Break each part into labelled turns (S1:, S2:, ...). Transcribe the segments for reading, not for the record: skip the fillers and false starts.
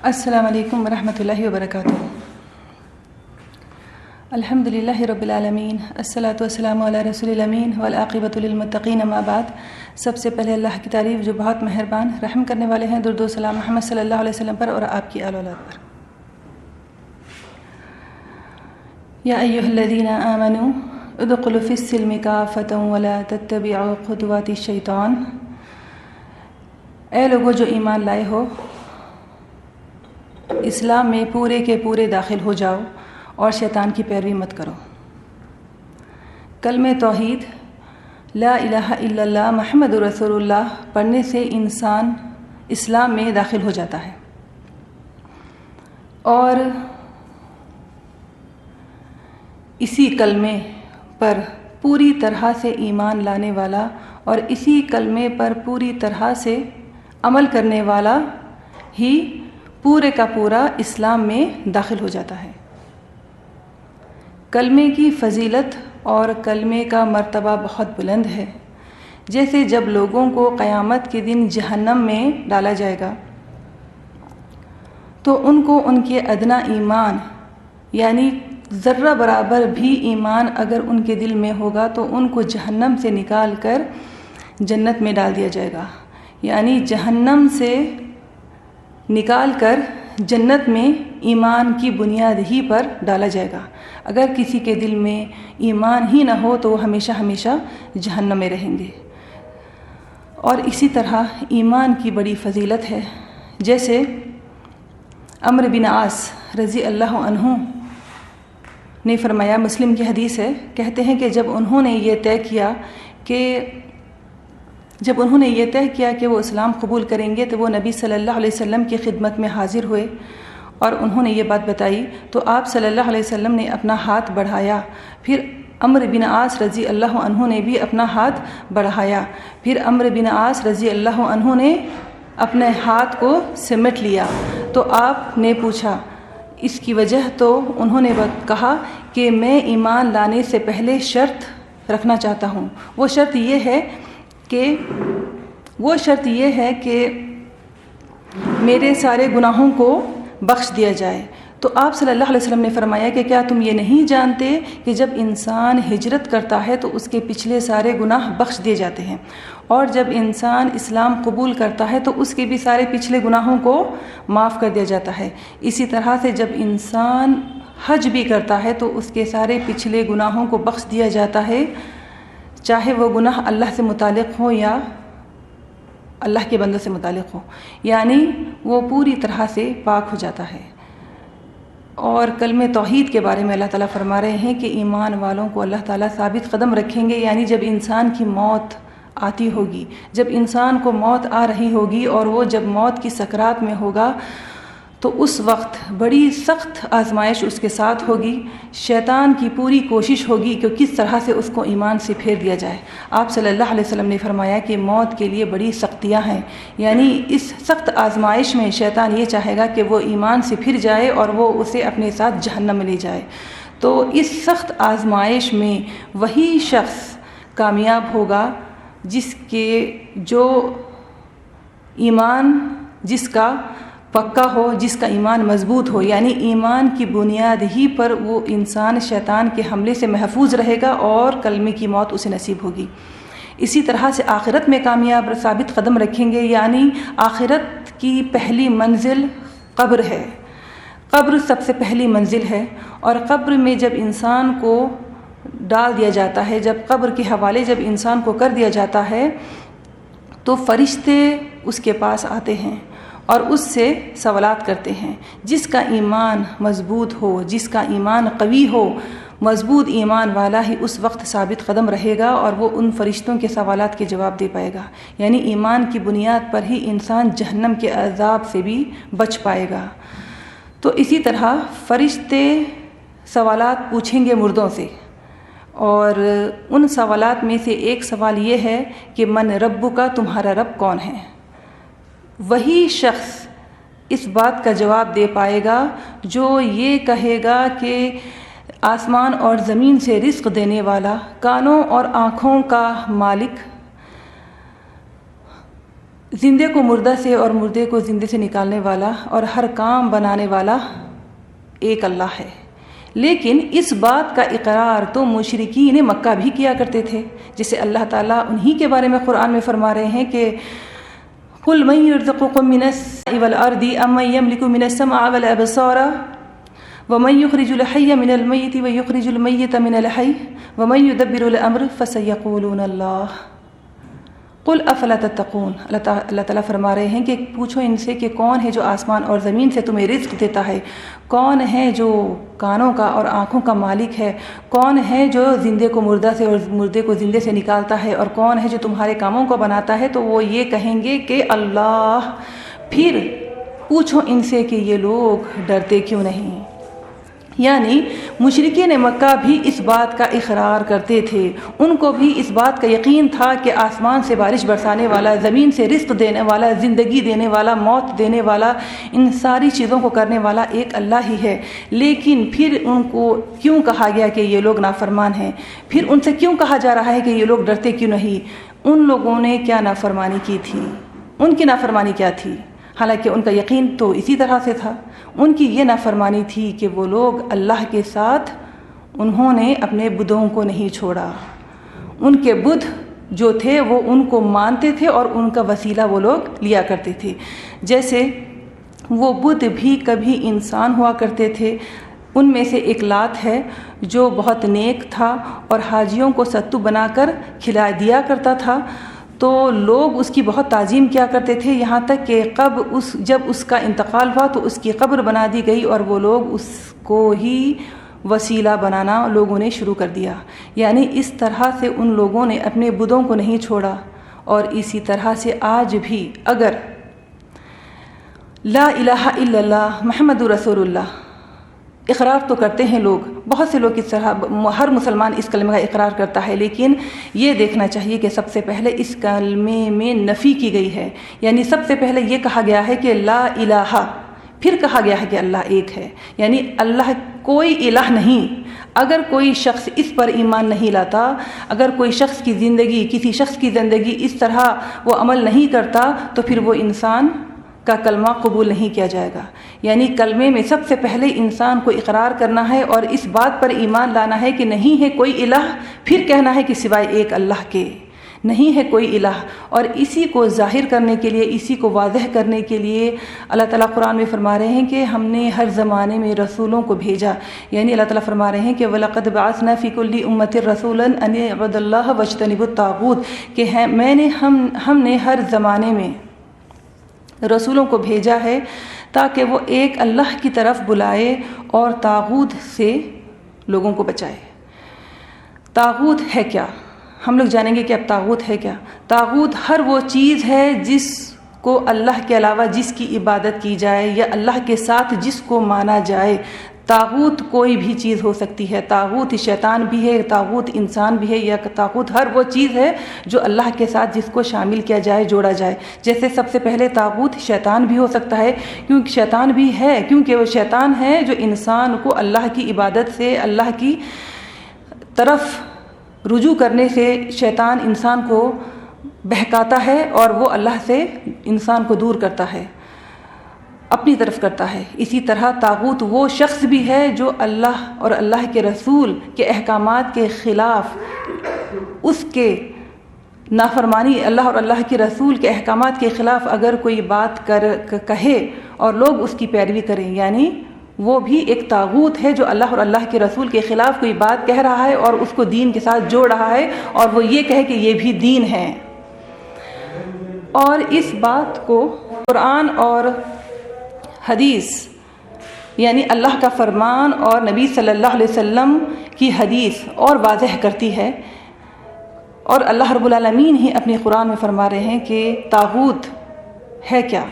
S1: السلام علیکم ورحمۃ اللہ وبرکاتہ۔ الحمد للہ رب العالمین، الصلاۃ والسلام علی رسول الامین والعاقبۃ للمتقین، اما بعد۔ سب سے پہلے اللہ کی تعریف جو بہت مہربان رحم کرنے والے ہیں، درود و سلام محمد صلی اللہ علیہ وسلم پر اور آپ کی آل اولاد پر۔ یا ایھا الذین آمنوا ادخلوا فی السلم کافۃ ولا تتبعوا خطوات الشیطان۔ اے لوگو جو ایمان لائے ہو، اسلام میں پورے کے پورے داخل ہو جاؤ اور شیطان کی پیروی مت کرو۔ کلمہ توحید لا الہ الا اللہ محمد رسول اللہ پڑھنے سے انسان اسلام میں داخل ہو جاتا ہے، اور اسی کلمے پر پوری طرح سے ایمان لانے والا اور اسی کلمے پر پوری طرح سے عمل کرنے والا ہی پورے کا پورا اسلام میں داخل ہو جاتا ہے۔ کلمے کی فضیلت اور کلمے کا مرتبہ بہت بلند ہے۔ جیسے جب لوگوں کو قیامت کے دن جہنم میں ڈالا جائے گا تو ان کو ان کے ادنا ایمان، یعنی ذرہ برابر بھی ایمان اگر ان کے دل میں ہوگا تو ان کو جہنم سے نکال کر جنت میں ڈال دیا جائے گا، یعنی جہنم سے نکال کر جنت میں ایمان کی بنیاد ہی پر ڈالا جائے گا۔ اگر کسی کے دل میں ایمان ہی نہ ہو تو وہ ہمیشہ ہمیشہ جہنم میں رہیں گے۔ اور اسی طرح ایمان کی بڑی فضیلت ہے۔ جیسے عمرو بن عاص رضی اللہ عنہ نے فرمایا، مسلم کی حدیث ہے، کہتے ہیں کہ جب انہوں نے یہ طے کیا کہ وہ اسلام قبول کریں گے تو وہ نبی صلی اللہ علیہ وسلم کی خدمت میں حاضر ہوئے اور انہوں نے یہ بات بتائی تو آپ صلی اللہ علیہ وسلم نے اپنا ہاتھ بڑھایا، پھر عمرو بن عاص رضی اللہ عنہ نے بھی اپنا ہاتھ بڑھایا، پھر عمرو بن عاص رضی اللہ عنہ نے اپنے ہاتھ کو سمیٹ لیا تو آپ نے پوچھا اس کی وجہ، تو انہوں نے کہا کہ میں ایمان لانے سے پہلے شرط رکھنا چاہتا ہوں۔ وہ شرط یہ ہے کہ میرے سارے گناہوں کو بخش دیا جائے۔ تو آپ صلی اللہ علیہ وسلم نے فرمایا کہ کیا تم یہ نہیں جانتے کہ جب انسان ہجرت کرتا ہے تو اس کے پچھلے سارے گناہ بخش دیے جاتے ہیں، اور جب انسان اسلام قبول کرتا ہے تو اس کے بھی سارے پچھلے گناہوں کو معاف کر دیا جاتا ہے۔ اسی طرح سے جب انسان حج بھی کرتا ہے تو اس کے سارے پچھلے گناہوں کو بخش دیا جاتا ہے، چاہے وہ گناہ اللہ سے متعلق ہو یا اللہ کے بندوں سے متعلق ہو، یعنی وہ پوری طرح سے پاک ہو جاتا ہے۔ اور کلمہ توحید کے بارے میں اللہ تعالیٰ فرما رہے ہیں کہ ایمان والوں کو اللہ تعالیٰ ثابت قدم رکھیں گے، یعنی جب انسان کی موت آتی ہوگی، جب انسان کو موت آ رہی ہوگی اور وہ جب موت کی سکرات میں ہوگا تو اس وقت بڑی سخت آزمائش اس کے ساتھ ہوگی۔ شیطان کی پوری کوشش ہوگی کہ کس طرح سے اس کو ایمان سے پھیر دیا جائے۔ آپ صلی اللہ علیہ وسلم نے فرمایا کہ موت کے لیے بڑی سختیاں ہیں، یعنی اس سخت آزمائش میں شیطان یہ چاہے گا کہ وہ ایمان سے پھر جائے اور وہ اسے اپنے ساتھ جہنم میں لے جائے۔ تو اس سخت آزمائش میں وہی شخص کامیاب ہوگا جو ایمان جس کا پکا ہو، جس کا ایمان مضبوط ہو، یعنی ایمان کی بنیاد ہی پر وہ انسان شیطان کے حملے سے محفوظ رہے گا اور کلمے کی موت اسے نصیب ہوگی۔ اسی طرح سے آخرت میں کامیاب ثابت قدم رکھیں گے، یعنی آخرت کی پہلی منزل قبر ہے۔ قبر سب سے پہلی منزل ہے، اور قبر میں جب انسان کو ڈال دیا جاتا ہے، جب قبر کے حوالے جب انسان کو کر دیا جاتا ہے تو فرشتے اس کے پاس آتے ہیں اور اس سے سوالات کرتے ہیں۔ جس کا ایمان مضبوط ہو، جس کا ایمان قوی ہو، مضبوط ایمان والا ہی اس وقت ثابت قدم رہے گا اور وہ ان فرشتوں کے سوالات کے جواب دے پائے گا، یعنی ایمان کی بنیاد پر ہی انسان جہنم کے عذاب سے بھی بچ پائے گا۔ تو اسی طرح فرشتے سوالات پوچھیں گے مردوں سے، اور ان سوالات میں سے ایک سوال یہ ہے کہ من رب کا، تمہارا رب کون ہے؟ وہی شخص اس بات کا جواب دے پائے گا جو یہ کہے گا کہ آسمان اور زمین سے رزق دینے والا، کانوں اور آنکھوں کا مالک، زندے کو مردہ سے اور مردے کو زندے سے نکالنے والا اور ہر کام بنانے والا ایک اللہ ہے۔ لیکن اس بات کا اقرار تو مشرکین مکہ بھی کیا کرتے تھے، جسے اللہ تعالیٰ انہی کے بارے میں قرآن میں فرما رہے ہیں کہ قُلْ مَن يُرْزُقُكُم مِّنَ السَّمَاءِ وَالْأَرْضِ أَمَّن يَمْلِكُ مِنَ السَّمْعِ وَالْأَبْصَارَ وَمَن يُخْرِجُ الْحَيَّ مِنَ الْمَيِّتِ وَيُخْرِجُ الْمَيِّتَ مِنَ الْحَيِّ وَمَن يُدَبِّرُ الْأَمْرَ فَسَيَقُولُونَ اللَّهُ قُلْ أَفَلَا تَتَّقُونَ۔ اللہ تعالیٰ فرما رہے ہیں کہ پوچھو ان سے کہ کون ہے جو آسمان اور زمین سے تمہیں رزق دیتا ہے، کون ہے جو کانوں کا اور آنکھوں کا مالک ہے، کون ہے جو زندے کو مردہ سے اور مردے کو زندے سے نکالتا ہے، اور کون ہے جو تمہارے کاموں کو بناتا ہے، تو وہ یہ کہیں گے کہ اللہ۔ پھر پوچھو ان سے کہ یہ لوگ ڈرتے کیوں نہیں؟ یعنی مشرکین مکہ بھی اس بات کا اقرار کرتے تھے، ان کو بھی اس بات کا یقین تھا کہ آسمان سے بارش برسانے والا، زمین سے رزق دینے والا، زندگی دینے والا، موت دینے والا، ان ساری چیزوں کو کرنے والا ایک اللہ ہی ہے۔ لیکن پھر ان کو کیوں کہا گیا کہ یہ لوگ نافرمان ہیں؟ پھر ان سے کیوں کہا جا رہا ہے کہ یہ لوگ ڈرتے کیوں نہیں؟ ان لوگوں نے کیا نافرمانی کی تھی؟ ان کی نافرمانی کیا تھی؟ حالانکہ ان کا یقین تو اسی طرح سے تھا۔ ان کی یہ نافرمانی تھی کہ وہ لوگ اللہ کے ساتھ انہوں نے اپنے بدھوں کو نہیں چھوڑا۔ ان کے بدھ جو تھے وہ ان کو مانتے تھے اور ان کا وسیلہ وہ لوگ لیا کرتے تھے، جیسے وہ بدھ بھی کبھی انسان ہوا کرتے تھے۔ ان میں سے ایک لات ہے جو بہت نیک تھا اور حاجیوں کو ستو بنا کر کھلا دیا کرتا تھا، تو لوگ اس کی بہت تعظیم کیا کرتے تھے، یہاں تک کہ جب اس کا انتقال ہوا تو اس کی قبر بنا دی گئی اور وہ لوگ اس کو ہی وسیلہ بنانا لوگوں نے شروع کر دیا۔ یعنی اس طرح سے ان لوگوں نے اپنے بدھوں کو نہیں چھوڑا۔ اور اسی طرح سے آج بھی اگر لا الہ الا اللہ محمد رسول اللہ اقرار تو کرتے ہیں لوگ، بہت سے لوگ اس طرح، ہر مسلمان اس کلمے کا اقرار کرتا ہے، لیکن یہ دیکھنا چاہیے کہ سب سے پہلے اس کلمے میں نفی کی گئی ہے۔ یعنی سب سے پہلے یہ کہا گیا ہے کہ لا الہ، پھر کہا گیا ہے کہ اللہ ایک ہے، یعنی اللہ کوئی الہ نہیں۔ اگر کوئی شخص اس پر ایمان نہیں لاتا، اگر کوئی شخص کی زندگی، کسی شخص کی زندگی اس طرح وہ عمل نہیں کرتا، تو پھر وہ انسان کا کلمہ قبول نہیں کیا جائے گا۔ یعنی کلمے میں سب سے پہلے انسان کو اقرار کرنا ہے اور اس بات پر ایمان لانا ہے کہ نہیں ہے کوئی الہ، پھر کہنا ہے کہ سوائے ایک اللہ کے نہیں ہے کوئی الہ۔ اور اسی کو ظاہر کرنے کے لیے، اسی کو واضح کرنے کے لیے اللہ تعالیٰ قرآن میں فرما رہے ہیں کہ ہم نے ہر زمانے میں رسولوں کو بھیجا۔ یعنی اللہ تعالیٰ فرما رہے ہیں کہ وَلَقَدْ بَعَثْنَا فِي كُلِّ أُمَّةٍ رَسُولًا أَنِ اعْبُدُوا اللَّهَ وَاجْتَنِبُوا الطَّاغُوتَ، کہ ہم نے ہر زمانے میں رسولوں کو بھیجا ہے تاکہ وہ ایک اللہ کی طرف بلائے اور طاغوت سے لوگوں کو بچائے۔ طاغوت ہے کیا؟ ہم لوگ جانیں گے کہ اب طاغوت ہے کیا۔ طاغوت ہر وہ چیز ہے جس کو اللہ کے علاوہ جس کی عبادت کی جائے یا اللہ کے ساتھ جس کو مانا جائے۔ طاغوت کوئی بھی چیز ہو سکتی ہے، طاغوت شیطان بھی ہے، طاغوت انسان بھی ہے، یا طاغوت ہر وہ چیز ہے جو اللہ کے ساتھ جس کو شامل کیا جائے، جوڑا جائے۔ جیسے سب سے پہلے طاغوت شیطان بھی ہو سکتا ہے، کیونکہ شیطان بھی ہے، کیونکہ وہ شیطان ہے جو انسان کو اللہ کی عبادت سے، اللہ کی طرف رجوع کرنے سے شیطان انسان کو بہکاتا ہے اور وہ اللہ سے انسان کو دور کرتا ہے، اپنی طرف کرتا ہے۔ اسی طرح طاغوت وہ شخص بھی ہے جو اللہ اور اللہ کے رسول کے احکامات کے خلاف، اس کے نافرمانی، اللہ اور اللہ کے رسول کے احکامات کے خلاف اگر کوئی بات کہے اور لوگ اس کی پیروی کریں، یعنی وہ بھی ایک طاغوت ہے جو اللہ اور اللہ کے رسول کے خلاف کوئی بات کہہ رہا ہے اور اس کو دین کے ساتھ جوڑ رہا ہے اور وہ یہ کہے کہ یہ بھی دین ہے۔ اور اس بات کو قرآن اور حدیث، یعنی اللہ کا فرمان اور نبی صلی اللہ علیہ وسلم کی حدیث اور واضح کرتی ہے۔ اور اللہ رب العالمین ہی اپنے قرآن میں فرما رہے ہیں کہ طاغوت ہے کیا،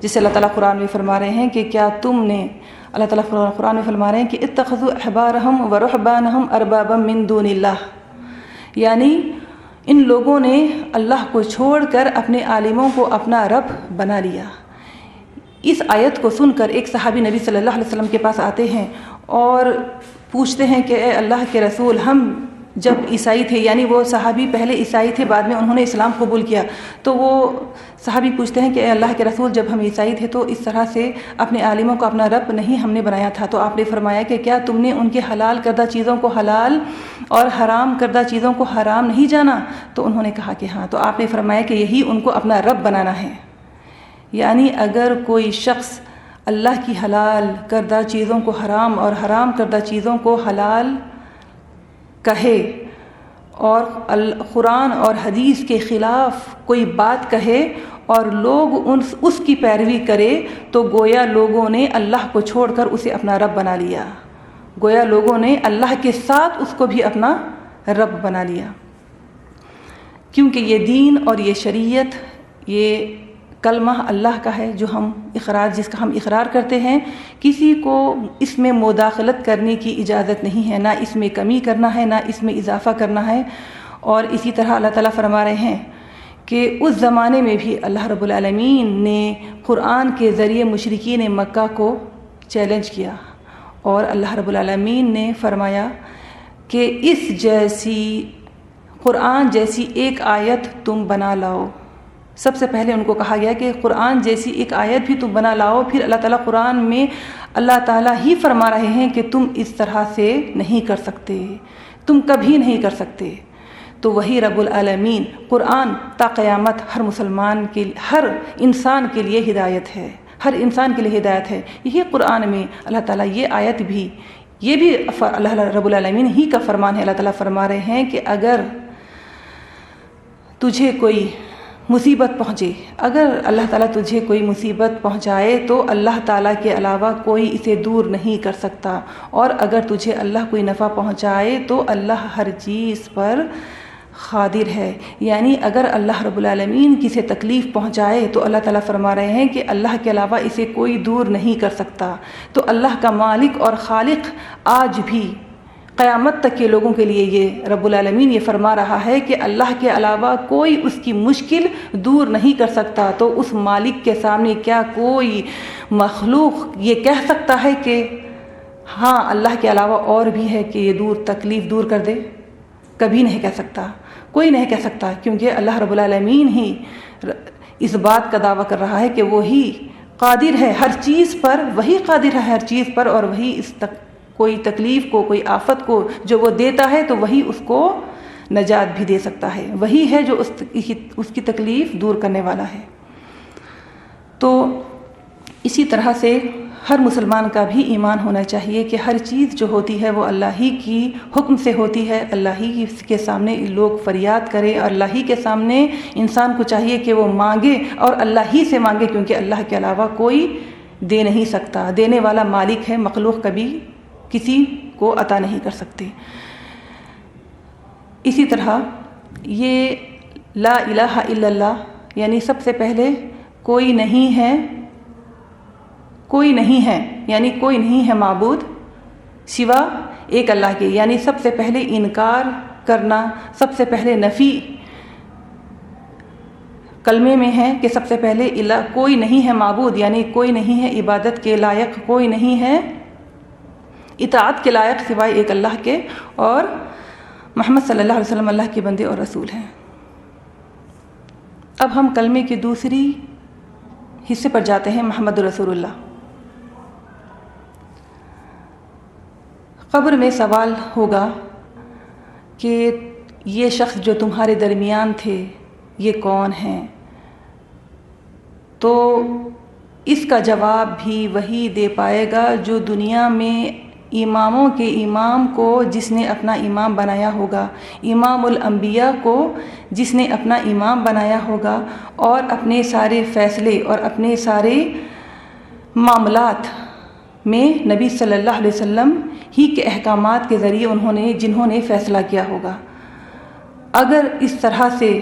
S1: جسے اللہ تعالیٰ قرآن میں فرما رہے ہیں کہ کیا تم نے، اللہ تعالیٰ قرآن میں فرما رہے ہیں کہ اتخذوا احبارهم ورهبانهم اربابا من دون اللہ، یعنی ان لوگوں نے اللہ کو چھوڑ کر اپنے عالموں کو اپنا رب بنا لیا۔ اس آیت کو سن کر ایک صحابی نبی صلی اللہ علیہ وسلم کے پاس آتے ہیں اور پوچھتے ہیں کہ اے اللہ کے رسول، ہم جب عیسائی تھے، یعنی وہ صحابی پہلے عیسائی تھے، بعد میں انہوں نے اسلام قبول کیا، تو وہ صحابی پوچھتے ہیں کہ اے اللہ کے رسول، جب ہم عیسائی تھے تو اس طرح سے اپنے عالموں کو اپنا رب نہیں ہم نے بنایا تھا، تو آپ نے فرمایا کہ کیا تم نے ان کے حلال کردہ چیزوں کو حلال اور حرام کردہ چیزوں کو حرام نہیں جانا؟ تو انہوں نے کہا کہ ہاں، تو آپ نے فرمایا کہ یہی ان کو اپنا رب بنانا ہے۔ یعنی اگر کوئی شخص اللہ کی حلال کردہ چیزوں کو حرام اور حرام کردہ چیزوں کو حلال کہے اور قرآن اور حدیث کے خلاف کوئی بات کہے اور لوگ اس کی پیروی کرے، تو گویا لوگوں نے اللہ کو چھوڑ کر اسے اپنا رب بنا لیا، گویا لوگوں نے اللہ کے ساتھ اس کو بھی اپنا رب بنا لیا، کیونکہ یہ دین اور یہ شریعت، یہ کلمہ اللہ کا ہے جو جس کا ہم اقرار کرتے ہیں، کسی کو اس میں مداخلت کرنے کی اجازت نہیں ہے، نہ اس میں کمی کرنا ہے، نہ اس میں اضافہ کرنا ہے۔ اور اسی طرح اللہ تعالیٰ فرما رہے ہیں کہ اس زمانے میں بھی اللہ رب العالمین نے قرآن کے ذریعے مشرکین مکہ کو چیلنج کیا، اور اللہ رب العالمین نے فرمایا کہ اس جیسی قرآن جیسی ایک آیت تم بنا لاؤ۔ سب سے پہلے ان کو کہا گیا کہ قرآن جیسی ایک آیت بھی تم بنا لاؤ، پھر اللہ تعالیٰ قرآن میں اللہ تعالیٰ ہی فرما رہے ہیں کہ تم اس طرح سے نہیں کر سکتے، تم کبھی نہیں کر سکتے۔ تو وہی رب العالمین قرآن تا قیامت ہر مسلمان کے، ہر انسان کے لیے ہدایت ہے، ہر انسان کے لیے ہدایت ہے۔ یہی قرآن میں اللہ تعالیٰ یہ آیت بھی، یہ بھی اللہ رب العالمین ہی کا فرمان ہے۔ اللہ تعالیٰ فرما رہے ہیں کہ اگر تجھے کوئی مصیبت پہنچے، اگر اللہ تعالیٰ تجھے کوئی مصیبت پہنچائے تو اللہ تعالیٰ کے علاوہ کوئی اسے دور نہیں کر سکتا، اور اگر تجھے اللہ کوئی نفع پہنچائے تو اللہ ہر چیز پر قادر ہے۔ یعنی اگر اللہ رب العالمین کسی تکلیف پہنچائے تو اللہ تعالیٰ فرما رہے ہیں کہ اللہ کے علاوہ اسے کوئی دور نہیں کر سکتا۔ تو اللہ کا مالک اور خالق آج بھی قیامت تک کے لوگوں کے لیے یہ رب العالمین یہ فرما رہا ہے کہ اللہ کے علاوہ کوئی اس کی مشکل دور نہیں کر سکتا۔ تو اس مالک کے سامنے کیا کوئی مخلوق یہ کہہ سکتا ہے کہ ہاں اللہ کے علاوہ اور بھی ہے کہ یہ تکلیف دور کر دے؟ کبھی نہیں کہہ سکتا، کوئی نہیں کہہ سکتا، کیونکہ اللہ رب العالمین ہی اس بات کا دعویٰ کر رہا ہے کہ وہی قادر ہے ہر چیز پر، وہی قادر ہے ہر چیز پر، اور وہی کوئی تکلیف کو، کوئی آفت کو جو وہ دیتا ہے تو وہی اس کو نجات بھی دے سکتا ہے، وہی ہے جو اس کی تکلیف دور کرنے والا ہے۔ تو اسی طرح سے ہر مسلمان کا بھی ایمان ہونا چاہیے کہ ہر چیز جو ہوتی ہے وہ اللہ ہی کی حکم سے ہوتی ہے، اللہ ہی کے سامنے لوگ فریاد کرے، اور اللہ ہی کے سامنے انسان کو چاہیے کہ وہ مانگے اور اللہ ہی سے مانگے، کیونکہ اللہ کے علاوہ کوئی دے نہیں سکتا، دینے والا مالک ہے، مخلوق کبھی کسی کو عطا نہیں کر سکتے۔ اسی طرح یہ لا الہ الا اللہ، یعنی سب سے پہلے کوئی نہیں ہے، کوئی نہیں ہے، یعنی کوئی نہیں ہے معبود سوا ایک اللہ کے، یعنی سب سے پہلے انکار کرنا، سب سے پہلے نفی کلمے میں ہے کہ سب سے پہلے کوئی نہیں ہے معبود، یعنی کوئی نہیں ہے عبادت کے لائق، کوئی نہیں ہے اطاعت کے لائق سوائے ایک اللہ کے، اور محمد صلی اللہ علیہ وسلم اللہ کے بندے اور رسول ہیں۔ اب ہم کلمے کے دوسری حصے پر جاتے ہیں، محمد رسول اللہ۔ قبر میں سوال ہوگا کہ یہ شخص جو تمہارے درمیان تھے یہ کون ہیں؟ تو اس کا جواب بھی وہی دے پائے گا جو دنیا میں اماموں کے امام کو جس نے اپنا امام بنایا ہوگا، امام الانبیاء کو جس نے اپنا امام بنایا ہوگا، اور اپنے سارے فیصلے اور اپنے سارے معاملات میں نبی صلی اللہ علیہ وسلم ہی کے احکامات کے ذریعے جنہوں نے فیصلہ کیا ہوگا۔ اگر اس طرح سے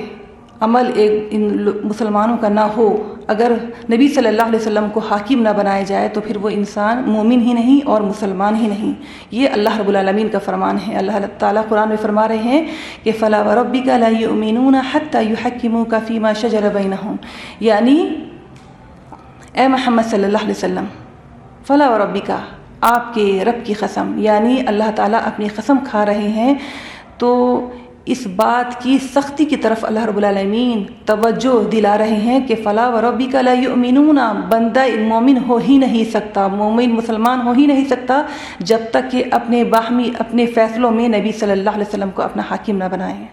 S1: عمل ان مسلمانوں کا نہ ہو، اگر نبی صلی اللہ علیہ وسلم کو حاکم نہ بنایا جائے تو پھر وہ انسان مومن ہی نہیں اور مسلمان ہی نہیں۔ یہ اللہ رب العالمین کا فرمان ہے۔ اللہ تعالیٰ قرآن میں فرما رہے ہیں کہ فَلَا وَرَبِّكَ لَا يُؤْمِنُونَ حَتَّى يُحَكِّمُوكَ فِي مَا شَجَرَ بَيْنَهُمْ، یعنی اے محمد صلی اللہ علیہ وسلم، فَلَا وَرَبِّكَ، آپ کے رب کی قسم، یعنی اللہ تعالیٰ اپنی قسم کھا رہے ہیں، تو اس بات کی سختی کی طرف اللہ رب العالمین توجہ دلا رہے ہیں کہ فلا وربک لا یؤمنون، بندہ مومن ہو ہی نہیں سکتا، مومن مسلمان ہو ہی نہیں سکتا جب تک کہ اپنے باہمی اپنے فیصلوں میں نبی صلی اللہ علیہ وسلم کو اپنا حاکم نہ بنائیں،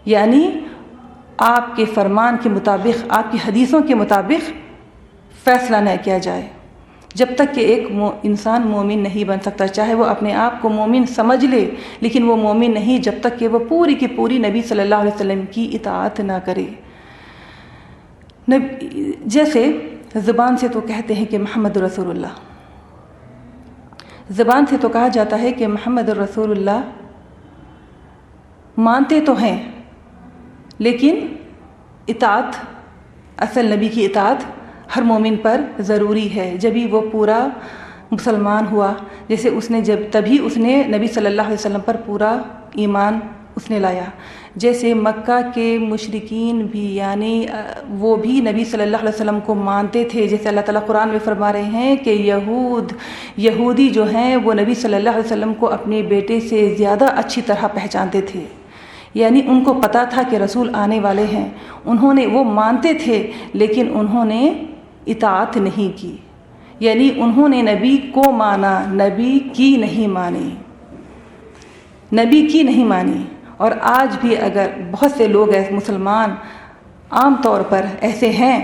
S1: یعنی آپ کے فرمان کے مطابق، آپ کی حدیثوں کے مطابق فیصلہ نہ کیا جائے، جب تک کہ ایک انسان مومن نہیں بن سکتا، چاہے وہ اپنے آپ کو مومن سمجھ لے لیکن وہ مومن نہیں جب تک کہ وہ پوری کی پوری نبی صلی اللہ علیہ وسلم کی اطاعت نہ کرے۔ جیسے زبان سے تو کہتے ہیں کہ محمد رسول اللہ، زبان سے تو کہا جاتا ہے کہ محمد رسول اللہ، مانتے تو ہیں لیکن اطاعت، اصل نبی کی اطاعت ہر مومن پر ضروری ہے، جبھی وہ پورا مسلمان ہوا، جیسے تبھی اس نے نبی صلی اللہ علیہ وسلم پر پورا ایمان اس نے لایا۔ جیسے مکہ کے مشرکین بھی، یعنی وہ بھی نبی صلی اللہ علیہ وسلم کو مانتے تھے، جیسے اللہ تعالیٰ قرآن میں فرما رہے ہیں کہ یہودی جو ہیں وہ نبی صلی اللہ علیہ وسلم کو اپنے بیٹے سے زیادہ اچھی طرح پہچانتے تھے، یعنی ان کو پتہ تھا کہ رسول آنے والے ہیں، وہ مانتے تھے لیکن انہوں نے اطاعت نہیں کی، یعنی انہوں نے نبی کو مانا، نبی کی نہیں مانی۔ اور آج بھی اگر بہت سے لوگ ایسے مسلمان عام طور پر ایسے ہیں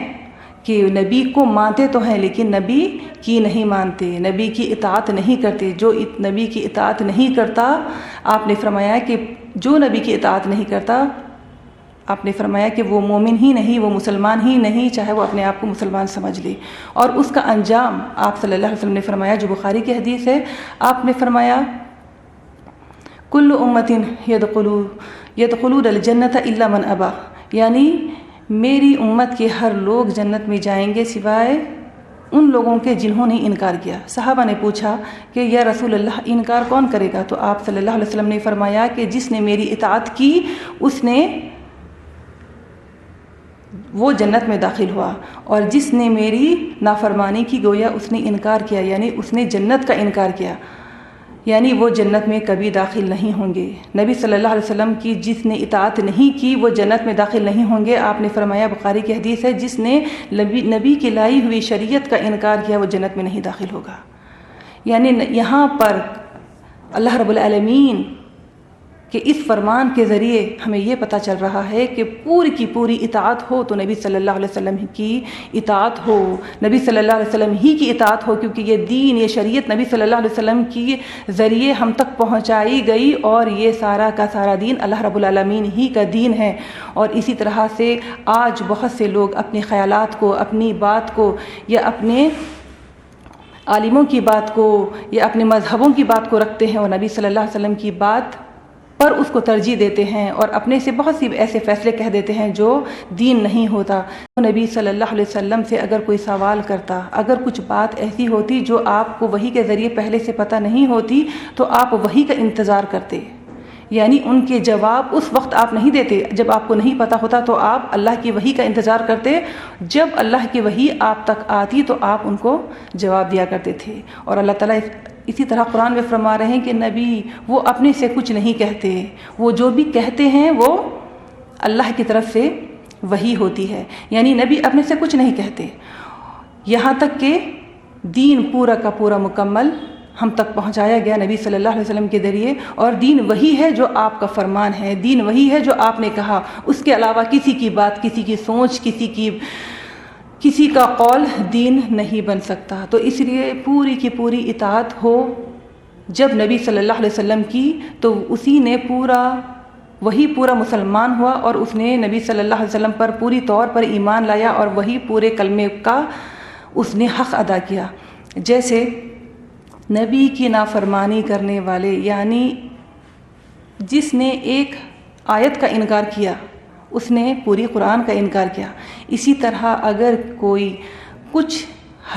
S1: کہ نبی کو مانتے تو ہیں لیکن نبی کی نہیں مانتے، نبی کی اطاعت نہیں کرتے۔ جو نبی کی اطاعت نہیں کرتا، آپ نے فرمایا کہ جو نبی کی اطاعت نہیں کرتا، آپ نے فرمایا کہ وہ مومن ہی نہیں، وہ مسلمان ہی نہیں، چاہے وہ اپنے آپ کو مسلمان سمجھ لے۔ اور اس کا انجام آپ صلی اللہ علیہ وسلم نے فرمایا، جو بخاری کی حدیث ہے، آپ نے فرمایا کل امت یدخلون الجنۃ الا من ابا، یعنی میری امت کے ہر لوگ جنت میں جائیں گے سوائے ان لوگوں کے جنہوں نے انکار کیا۔ صحابہ نے پوچھا کہ یا رسول اللہ انکار کون کرے گا؟ تو آپ صلی اللہ علیہ وسلم نے فرمایا کہ جس نے میری اطاعت کی وہ جنت میں داخل ہوا، اور جس نے میری نافرمانی کی گویا اس نے انکار کیا، یعنی اس نے جنت کا انکار کیا، یعنی وہ جنت میں کبھی داخل نہیں ہوں گے۔ نبی صلی اللہ علیہ وسلم کی جس نے اطاعت نہیں کی وہ جنت میں داخل نہیں ہوں گے۔ آپ نے فرمایا، بخاری کی حدیث ہے، جس نے نبی کی لائی ہوئی شریعت کا انکار کیا وہ جنت میں نہیں داخل ہوگا۔ یعنی یہاں پر اللہ رب العالمین کہ اس فرمان کے ذریعے ہمیں یہ پتہ چل رہا ہے کہ پوری کی پوری اطاعت ہو تو نبی صلی اللہ علیہ وسلم کی اطاعت ہو، نبی صلی اللہ علیہ وسلم ہی کی اطاعت ہو، کیونکہ یہ دین، یہ شریعت نبی صلی اللہ علیہ وسلم کی ذریعے ہم تک پہنچائی گئی، اور یہ سارا کا سارا دین اللہ رب العالمین ہی کا دین ہے۔ اور اسی طرح سے آج بہت سے لوگ اپنے خیالات کو، اپنی بات کو، یا اپنے عالموں کی بات کو، یا اپنے مذہبوں کی بات کو رکھتے ہیں اور نبی صلی اللہ علیہ وسلم کی بات پر اس کو ترجیح دیتے ہیں، اور اپنے سے بہت سی ایسے فیصلے کہہ دیتے ہیں جو دین نہیں ہوتا۔ نبی صلی اللہ علیہ وسلم سے اگر کوئی سوال کرتا، اگر کچھ بات ایسی ہوتی جو آپ کو وحی کے ذریعے پہلے سے پتہ نہیں ہوتی، تو آپ وحی کا انتظار کرتے، یعنی ان کے جواب اس وقت آپ نہیں دیتے جب آپ کو نہیں پتہ ہوتا، تو آپ اللہ کی وحی کا انتظار کرتے۔ جب اللہ کی وحی آپ تک آتی تو آپ ان کو جواب دیا کرتے تھے۔ اور اللہ تعالیٰ اسی طرح قرآن میں فرما رہے ہیں کہ نبی وہ اپنے سے کچھ نہیں کہتے، وہ جو بھی کہتے ہیں وہ اللہ کی طرف سے وحی ہوتی ہے، یعنی نبی اپنے سے کچھ نہیں کہتے، یہاں تک کہ دین پورا کا پورا مکمل ہم تک پہنچایا گیا نبی صلی اللہ علیہ وسلم کے ذریعے۔ اور دین وہی ہے جو آپ کا فرمان ہے، دین وہی ہے جو آپ نے کہا، اس کے علاوہ کسی کی بات، کسی کی سوچ، کسی کا قول دین نہیں بن سکتا۔ تو اس لیے پوری کی پوری اطاعت ہو جب نبی صلی اللہ علیہ وسلم کی، تو اسی نے وہی پورا مسلمان ہوا، اور اس نے نبی صلی اللہ علیہ وسلم پر پوری طور پر ایمان لایا، اور وہی پورے کلمے کا اس نے حق ادا کیا۔ جیسے نبی کی نافرمانی کرنے والے، یعنی جس نے ایک آیت کا انکار کیا اس نے پوری قرآن کا انکار کیا۔ اسی طرح اگر کوئی کچھ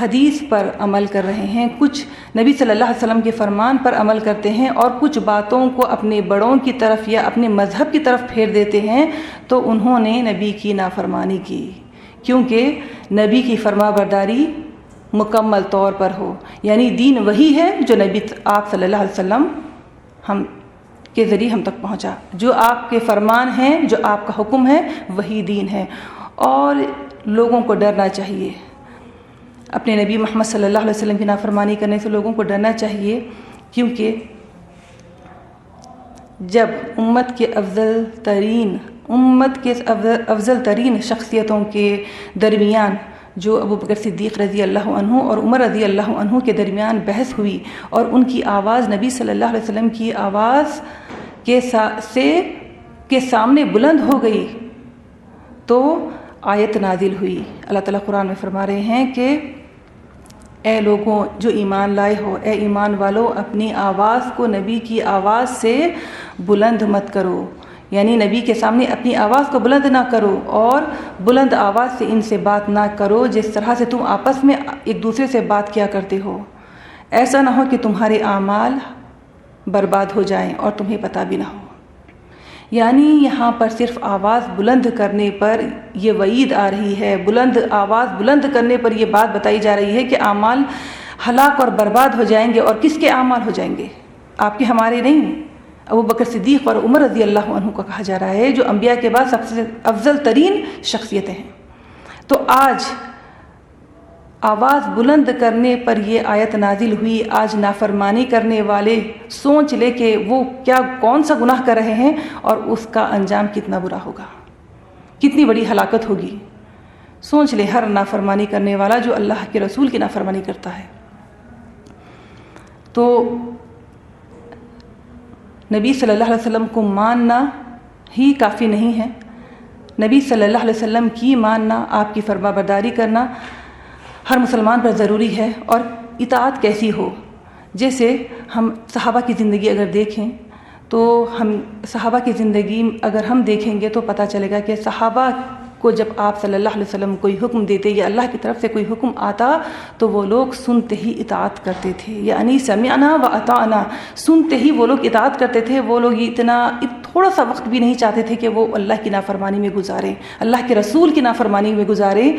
S1: حدیث پر عمل کر رہے ہیں، کچھ نبی صلی اللہ علیہ وسلم کے فرمان پر عمل کرتے ہیں، اور کچھ باتوں کو اپنے بڑوں کی طرف یا اپنے مذہب کی طرف پھیر دیتے ہیں، تو انہوں نے نبی کی نافرمانی کی، کیونکہ نبی کی فرما برداری مکمل طور پر ہو، یعنی دین وہی ہے جو نبی آپ صلی اللہ علیہ وسلم کے ذریعے ہم تک پہنچا. جو آپ کے فرمان ہیں، جو آپ کا حکم ہے، وہی دین ہے. اور لوگوں کو ڈرنا چاہیے، اپنے نبی محمد صلی اللہ علیہ وسلم کی نافرمانی کرنے سے لوگوں کو ڈرنا چاہیے، کیونکہ جب امت کے افضل ترین شخصیتوں کے درمیان جو ابو بکر صدیق رضی اللہ عنہ اور عمر رضی اللہ عنہ کے درمیان بحث ہوئی اور ان کی آواز نبی صلی اللہ علیہ وسلم کی آواز کے سامنے بلند ہو گئی تو آیت نازل ہوئی. اللہ تعالیٰ قرآن میں فرما رہے ہیں کہ اے لوگوں جو ایمان لائے ہو، اے ایمان والو، اپنی آواز کو نبی کی آواز سے بلند مت کرو. یعنی نبی کے سامنے اپنی آواز کو بلند نہ کرو اور بلند آواز سے ان سے بات نہ کرو جس طرح سے تم آپس میں ایک دوسرے سے بات کیا کرتے ہو. ایسا نہ ہو کہ تمہارے اعمال برباد ہو جائیں اور تمہیں پتہ بھی نہ ہو. یعنی یہاں پر صرف آواز بلند کرنے پر یہ وعید آ رہی ہے، آواز بلند کرنے پر یہ بات بتائی جا رہی ہے کہ اعمال ہلاک اور برباد ہو جائیں گے. اور کس کے اعمال ہو جائیں گے؟ آپ کے، ہمارے نہیں. ابو بکر صدیق اور عمر رضی اللہ عنہ کو کہا جا رہا ہے جو انبیاء کے بعد سب سے افضل ترین شخصیتیں ہیں. تو آج آواز بلند کرنے پر یہ آیت نازل ہوئی. آج نافرمانی کرنے والے سوچ لے کہ وہ کون سا گناہ کر رہے ہیں اور اس کا انجام کتنا برا ہوگا، کتنی بڑی ہلاکت ہوگی. سوچ لے ہر نافرمانی کرنے والا جو اللہ کے رسول کی نافرمانی کرتا ہے. تو نبی صلی اللہ علیہ وسلم کو ماننا ہی کافی نہیں ہے. نبی صلی اللہ علیہ وسلم کی ماننا، آپ کی فرما برداری کرنا ہر مسلمان پر ضروری ہے. اور اطاعت کیسی ہو؟ جیسے ہم صحابہ کی زندگی اگر دیکھیں تو صحابہ کی زندگی اگر ہم دیکھیں گے تو پتہ چلے گا کہ صحابہ کو جب آپ صلی اللہ علیہ وسلم کوئی حکم دیتے یا اللہ کی طرف سے کوئی حکم آتا تو وہ لوگ سنتے ہی اطاعت کرتے تھے. یعنی سمعنا و اطعنا، سنتے ہی وہ لوگ اطاعت کرتے تھے. وہ لوگ تھوڑا سا وقت بھی نہیں چاہتے تھے کہ وہ اللہ کی نافرمانی میں گزاریں، اللہ کے رسول کی نافرمانی میں گزاریں.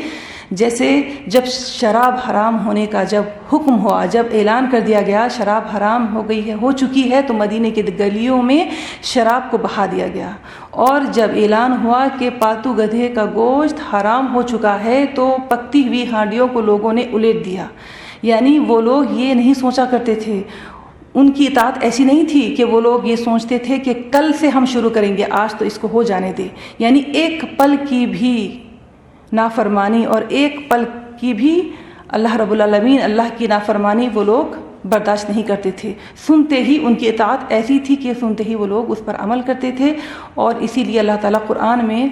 S1: جیسے جب شراب حرام ہونے کا جب حکم ہوا، جب اعلان کر دیا گیا شراب حرام ہو چکی ہے تو مدینے کے گلیوں میں شراب کو بہا دیا گیا. اور جب اعلان ہوا کہ پالتو گدھے کا گوشت حرام ہو چکا ہے تو پکتی ہوئی ہانڈیوں کو لوگوں نے الیٹ دیا. یعنی وہ لوگ یہ نہیں سوچا کرتے تھے، ان کی اطاعت ایسی نہیں تھی کہ وہ لوگ یہ سوچتے تھے کہ کل سے ہم شروع کریں گے، آج تو اس کو ہو جانے دے. یعنی ایک پل کی بھی نافرمانی اور ایک پل کی بھی اللہ رب العالمین اللہ کی نافرمانی وہ لوگ برداشت نہیں کرتے تھے. سنتے ہی ان کی اطاعت ایسی تھی کہ سنتے ہی وہ لوگ اس پر عمل کرتے تھے. اور اسی لیے اللہ تعالیٰ قرآن میں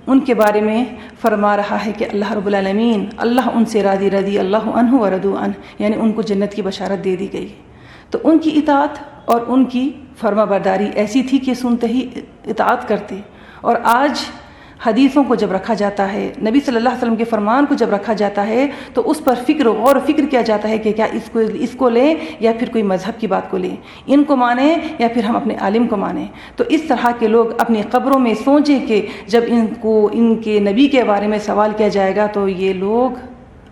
S1: ان کے بارے میں فرما رہا ہے کہ اللہ رب العالمین، اللہ ان سے راضی رضی اللہ عنہ و رضوا عنہ، یعنی ان کو جنت کی بشارت دے دی گئی. تو ان کی اطاعت اور ان کی فرما برداری ایسی تھی کہ سنتے ہی اطاعت کرتے. اور آج حدیثوں کو جب رکھا جاتا ہے، نبی صلی اللہ علیہ وسلم کے فرمان کو جب رکھا جاتا ہے تو اس پر غور و فکر کیا جاتا ہے کہ کیا اس کو لیں یا پھر کوئی مذہب کی بات کو لیں، ان کو مانیں یا پھر ہم اپنے عالم کو مانیں. تو اس طرح کے لوگ اپنی قبروں میں سوچیں کہ جب ان کے نبی کے بارے میں سوال کیا جائے گا تو یہ لوگ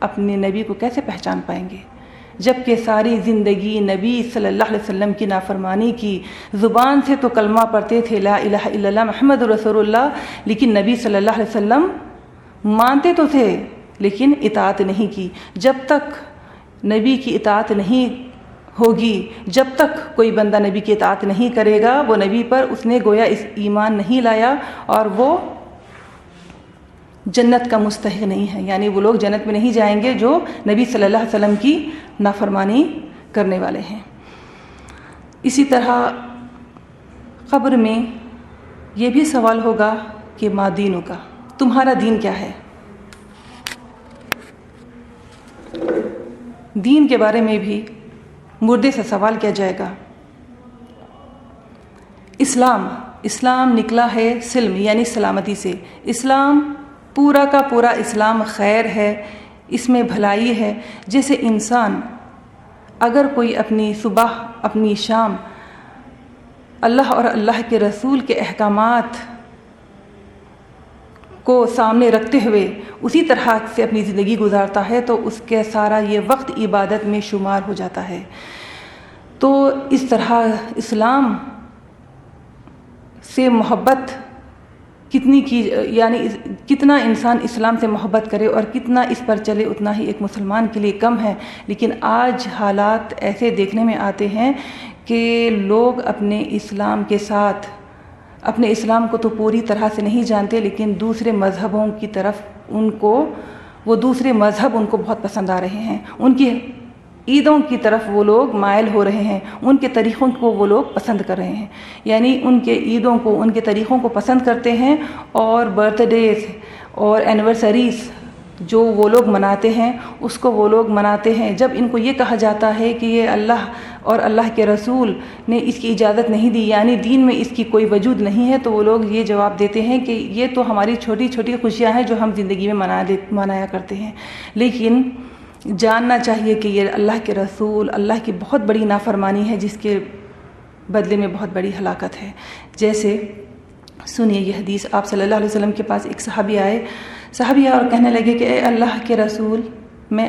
S1: اپنے نبی کو کیسے پہچان پائیں گے، جبکہ ساری زندگی نبی صلی اللہ علیہ وسلم کی نافرمانی کی. زبان سے تو کلمہ پڑھتے تھے لا الہ الا اللہ محمد رسول اللہ، لیکن نبی صلی اللہ علیہ وسلم مانتے تو تھے لیکن اطاعت نہیں کی. جب تک نبی کی اطاعت نہیں ہوگی، جب تک کوئی بندہ نبی کی اطاعت نہیں کرے گا، وہ نبی پر اس نے گویا اس ایمان نہیں لایا اور وہ جنت کا مستحق نہیں ہے. یعنی وہ لوگ جنت میں نہیں جائیں گے جو نبی صلی اللہ علیہ وسلم کی نافرمانی کرنے والے ہیں. اسی طرح قبر میں یہ بھی سوال ہوگا کہ ما دینوں کا، تمہارا دین کیا ہے. دین کے بارے میں بھی مردے سے سوال کیا جائے گا. اسلام نکلا ہے سلم یعنی سلامتی سے. اسلام پورا کا پورا اسلام خیر ہے، اس میں بھلائی ہے. جیسے انسان اگر کوئی اپنی صبح اپنی شام اللہ اور اللہ کے رسول کے احکامات کو سامنے رکھتے ہوئے اسی طرح سے اپنی زندگی گزارتا ہے تو اس کے سارا یہ وقت عبادت میں شمار ہو جاتا ہے. تو اس طرح اسلام سے محبت کتنی کی، یعنی کتنا انسان اسلام سے محبت کرے اور کتنا اس پر چلے اتنا ہی ایک مسلمان کے لیے کم ہے۔ لیکن آج حالات ایسے دیکھنے میں آتے ہیں کہ لوگ اپنے اسلام کے ساتھ، اپنے اسلام کو تو پوری طرح سے نہیں جانتے، لیکن دوسرے مذہبوں کی طرف وہ دوسرے مذہب ان کو بہت پسند آ رہے ہیں، ان کی عیدوں کی طرف وہ لوگ مائل ہو رہے ہیں، ان کے طریقوں کو وہ لوگ پسند کر رہے ہیں، یعنی ان کے عیدوں کو، ان کے طریقوں کو پسند کرتے ہیں، اور برتھ ڈیز اور اینیورسریز جو وہ لوگ مناتے ہیں اس کو وہ لوگ مناتے ہیں۔ جب ان کو یہ کہا جاتا ہے کہ یہ اللہ اور اللہ کے رسول نے اس کی اجازت نہیں دی، یعنی دین میں اس کی کوئی وجود نہیں ہے، تو وہ لوگ یہ جواب دیتے ہیں کہ یہ تو ہماری چھوٹی چھوٹی خوشیاں ہیں جو ہم زندگی میں منایا کرتے ہیں۔ لیکن جاننا چاہیے کہ یہ اللہ کے رسول، اللہ کی بہت بڑی نافرمانی ہے جس کے بدلے میں بہت بڑی ہلاکت ہے۔ جیسے سنیے یہ حدیث، آپ صلی اللہ علیہ وسلم کے پاس ایک صحابی آئے اور کہنے لگے کہ اے اللہ کے رسول، میں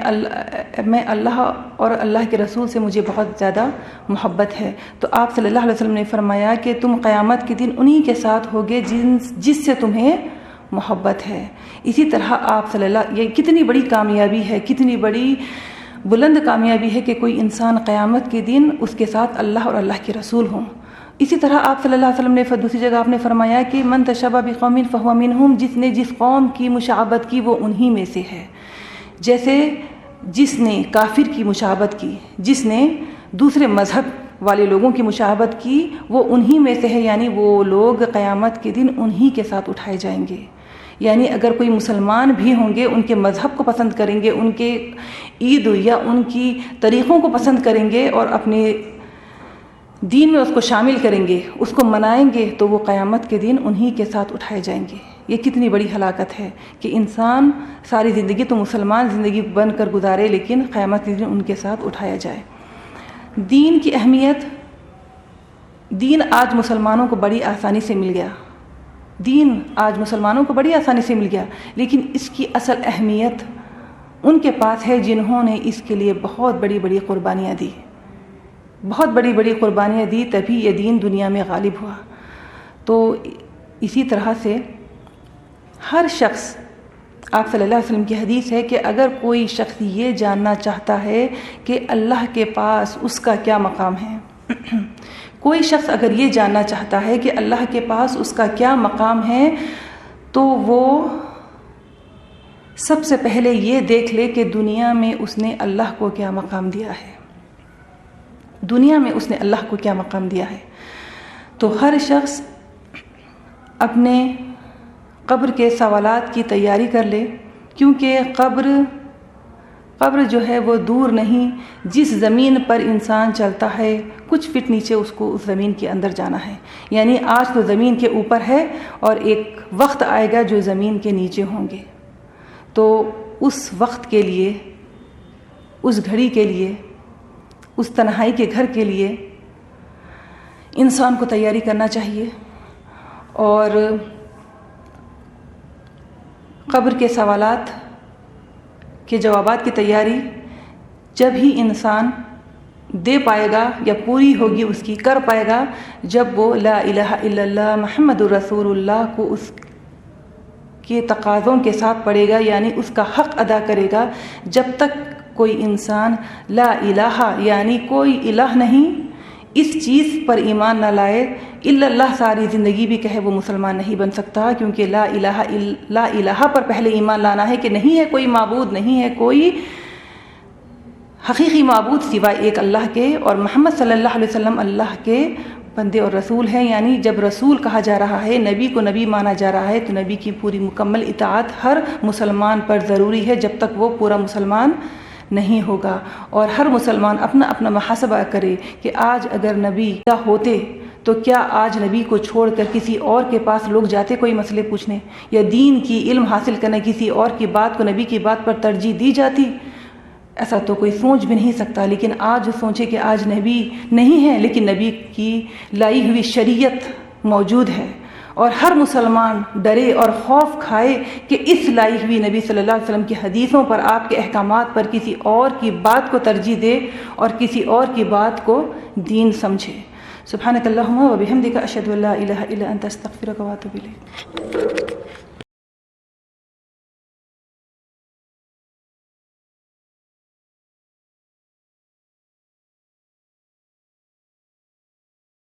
S1: اللہ اور اللہ کے رسول سے مجھے بہت زیادہ محبت ہے۔ تو آپ صلی اللہ علیہ وسلم نے فرمایا کہ تم قیامت کے دن انہی کے ساتھ ہوگے جس سے تمہیں محبت ہے۔ اسی طرح آپ صلی اللہ، یہ کتنی بڑی کامیابی ہے، کتنی بڑی بلند کامیابی ہے کہ کوئی انسان قیامت کے دن اس کے ساتھ اللہ اور اللہ کے رسول ہوں۔ اسی طرح آپ صلی اللہ علیہ وسلم نے دوسری جگہ آپ نے فرمایا کہ من تشبہ بقوم فہو منہم، جس نے جس قوم کی مشابہت کی وہ انہی میں سے ہے۔ جیسے جس نے کافر کی مشابہت کی، جس نے دوسرے مذہب والے لوگوں کی مشابہت کی، وہ انہی میں سے ہے، یعنی وہ لوگ قیامت کے دن انہی کے ساتھ اٹھائے جائیں گے۔ یعنی اگر کوئی مسلمان بھی ہوں گے، ان کے مذہب کو پسند کریں گے، ان کے عید یا ان کی طریقوں کو پسند کریں گے اور اپنے دین میں اس کو شامل کریں گے، اس کو منائیں گے، تو وہ قیامت کے دن انہی کے ساتھ اٹھائے جائیں گے۔ یہ کتنی بڑی ہلاکت ہے کہ انسان ساری زندگی تو مسلمان زندگی بن کر گزارے، لیکن قیامت کے دن ان کے ساتھ اٹھایا جائے۔ دین کی اہمیت، دین آج مسلمانوں کو بڑی آسانی سے مل گیا، دین آج مسلمانوں کو بڑی آسانی سے مل گیا، لیکن اس کی اصل اہمیت ان کے پاس ہے جنہوں نے اس کے لیے بہت بڑی بڑی قربانیاں دی، بہت بڑی بڑی قربانیاں دی، تبھی یہ دین دنیا میں غالب ہوا۔ تو اسی طرح سے ہر شخص، آپ صلی اللہ علیہ وسلم کی حدیث ہے کہ اگر کوئی شخص یہ جاننا چاہتا ہے کہ اللہ کے پاس اس کا کیا مقام ہے، کوئی شخص اگر یہ جاننا چاہتا ہے کہ اللہ کے پاس اس کا کیا مقام ہے، تو وہ سب سے پہلے یہ دیکھ لے کہ دنیا میں اس نے اللہ کو کیا مقام دیا ہے، دنیا میں اس نے اللہ کو کیا مقام دیا ہے۔ تو ہر شخص اپنے قبر کے سوالات کی تیاری کر لے، کیونکہ قبر جو ہے وہ دور نہیں، جس زمین پر انسان چلتا ہے کچھ فٹ نیچے اس کو اس زمین کے اندر جانا ہے، یعنی آج تو زمین کے اوپر ہے اور ایک وقت آئے گا جو زمین کے نیچے ہوں گے۔ تو اس وقت کے لیے، اس گھڑی کے لیے، اس تنہائی کے گھر کے لیے انسان کو تیاری کرنا چاہیے، اور قبر کے سوالات کے جوابات کی تیاری جب ہی انسان دے پائے گا یا پوری ہوگی اس کی، کر پائے گا، جب وہ لا الہ الا اللہ محمد رسول اللہ کو اس کے تقاضوں کے ساتھ پڑھے گا، یعنی اس کا حق ادا کرے گا۔ جب تک کوئی انسان لا الہ یعنی کوئی الہ نہیں اس چیز پر ایمان نہ لائے، الا اللہ ساری زندگی بھی کہے، وہ مسلمان نہیں بن سکتا، کیونکہ لا الہ پر پہلے ایمان لانا ہے کہ نہیں ہے کوئی معبود، نہیں ہے کوئی حقیقی معبود سوائے ایک اللہ کے، اور محمد صلی اللہ علیہ وسلم اللہ کے بندے اور رسول ہیں۔ یعنی جب رسول کہا جا رہا ہے، نبی کو نبی مانا جا رہا ہے، تو نبی کی پوری مکمل اطاعت ہر مسلمان پر ضروری ہے جب تک وہ پورا مسلمان نہیں ہوگا۔ اور ہر مسلمان اپنا اپنا محاسبہ کرے کہ آج اگر نبی کیا ہوتے تو کیا آج نبی کو چھوڑ کر کسی اور کے پاس لوگ جاتے کوئی مسئلے پوچھنے، یا دین کی علم حاصل کرنے کسی اور کی بات کو نبی کی بات پر ترجیح دی جاتی؟ ایسا تو کوئی سوچ بھی نہیں سکتا۔ لیکن آج سوچے کہ آج نبی نہیں ہے، لیکن نبی کی لائی ہوئی شریعت موجود ہے، اور ہر مسلمان ڈرے اور خوف کھائے کہ اس لائی ہوئی نبی صلی اللہ علیہ وسلم کی حدیثوں پر، آپ کے احکامات پر کسی اور کی بات کو ترجیح دے اور کسی اور کی بات کو دین سمجھے۔ سبحانک اللہم و بحمدک اشہد ان لا الہ الا انت استغفرک و اتوب الیک.